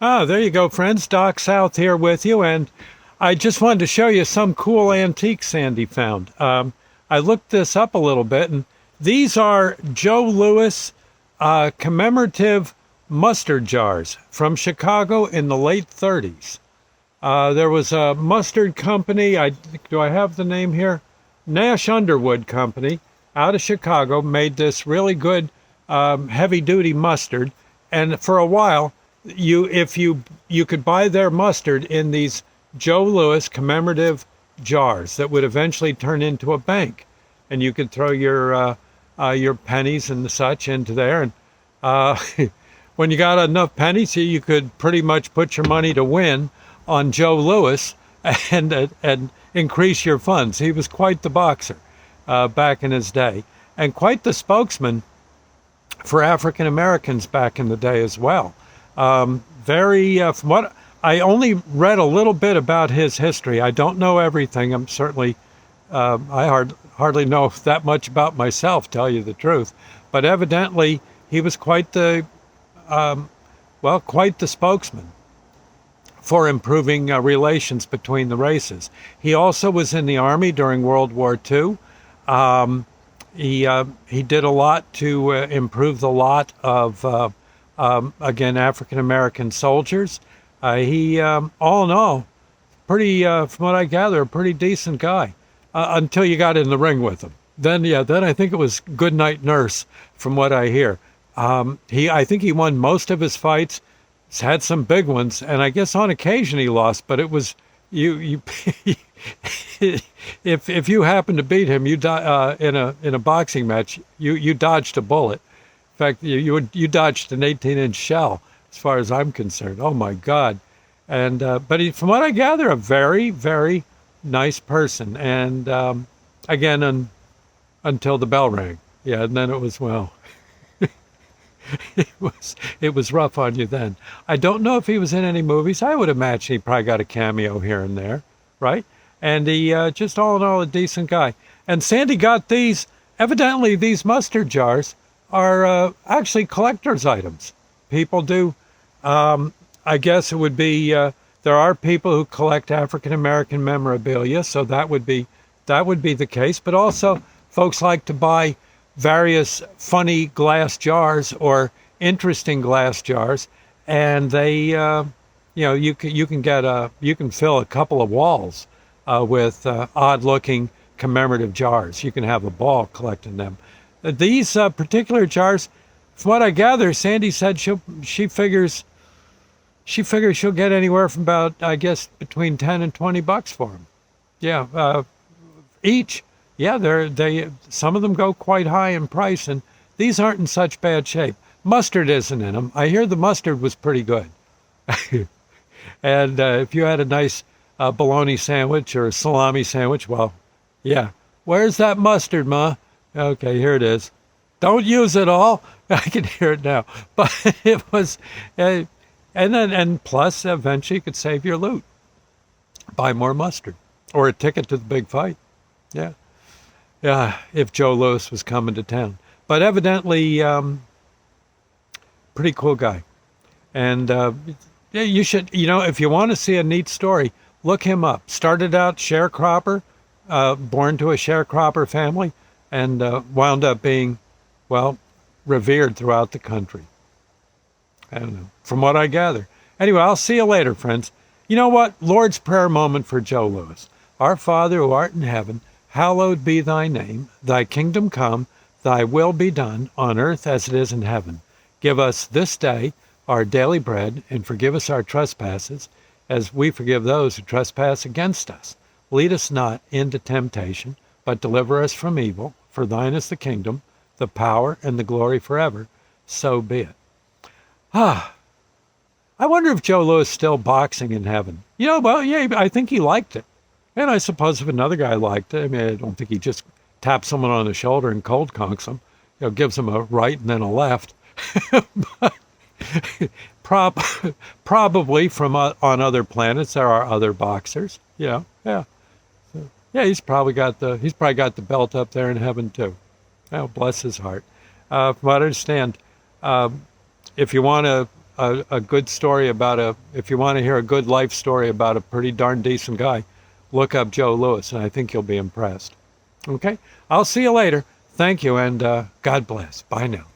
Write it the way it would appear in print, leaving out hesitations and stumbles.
Ah, there you go, friends. Doc South here with you, and I just wanted to show you some cool antiques Sandy found. I looked this up a little bit, and these are Joe Louis commemorative mustard jars from Chicago in the late 30s. There was a mustard company. Do I have the name here? Nash Underwood Company out of Chicago made this really good heavy-duty mustard, and for a while, if you could buy their mustard in these Joe Louis commemorative jars that would eventually turn into a bank, and you could throw your pennies and such into there, and uh, when you got enough pennies, you could pretty much put your money to win on Joe Louis and increase your funds. He was quite the boxer back in his day, and quite the spokesman for African Americans back in the day as well. From what I only read a little bit about his history. I don't know everything. I'm certainly hardly know that much about myself, tell you the truth. But evidently, he was quite the spokesman for improving relations between the races. He also was in the army during World War II. He did a lot to improve the lot of again African American soldiers. All in all, pretty from what I gather, a pretty decent guy until you got in the ring with him. Then I think it was good night nurse, from what I hear. I think he won most of his fights. He's had some big ones, and I guess on occasion he lost. But it was you. If you happen to beat him, in a boxing match, you dodged a bullet. In fact, you dodged an 18-inch shell, as far as I'm concerned. Oh my God! And but he, from what I gather, a very, very nice person. And again, until the bell rang, yeah, and then it was it was rough on you then. I don't know if he was in any movies. I would imagine he probably got a cameo here and there, right? And he just all in all a decent guy. And Sandy got these. Evidently, these mustard jars are actually collector's items. People do. I guess it would be. There are people who collect African American memorabilia, so that would be the case. But also, folks like to buy various funny glass jars or interesting glass jars, and they, you can fill a couple of walls with odd-looking commemorative jars. You can have a ball collecting them. These particular jars, from what I gather, Sandy said she figures she'll get anywhere from about, I guess, between $10 and $20 for them. Yeah, each. Yeah, some of them go quite high in price, and these aren't in such bad shape. Mustard isn't in them. I hear the mustard was pretty good. And if you had a nice bologna sandwich or a salami sandwich, well, yeah. Where's that mustard, Ma? Okay, here it is. Don't use it all. I can hear it now. But it was, and plus, eventually you could save your loot. Buy more mustard or a ticket to the big fight. Yeah. Yeah, if Joe Louis was coming to town. But evidently, pretty cool guy. And yeah, you should, if you want to see a neat story, look him up. Started out sharecropper, born to a sharecropper family, and wound up being, well, revered throughout the country. I don't know, from what I gather. Anyway, I'll see you later, friends. You know what? Lord's Prayer moment for Joe Louis. Our Father who art in heaven, hallowed be thy name. Thy kingdom come, thy will be done, on earth as it is in heaven. Give us this day our daily bread, and forgive us our trespasses, as we forgive those who trespass against us. Lead us not into temptation, but deliver us from evil. For thine is the kingdom, the power, and the glory forever. So be it. I wonder if Joe Louis is still boxing in heaven. Well, yeah, I think he liked it. And I suppose if another guy liked it, I mean, I don't think he just taps someone on the shoulder and cold conks them, gives them a right and then a left. But probably from on other planets there are other boxers. Yeah. So, yeah, he's probably got the belt up there in heaven too. Oh, bless his heart. From what I understand, if you want to a good story about if you want to hear a good life story about a pretty darn decent guy, look up Joe Louis, and I think you'll be impressed. Okay, I'll see you later. Thank you, and God bless. Bye now.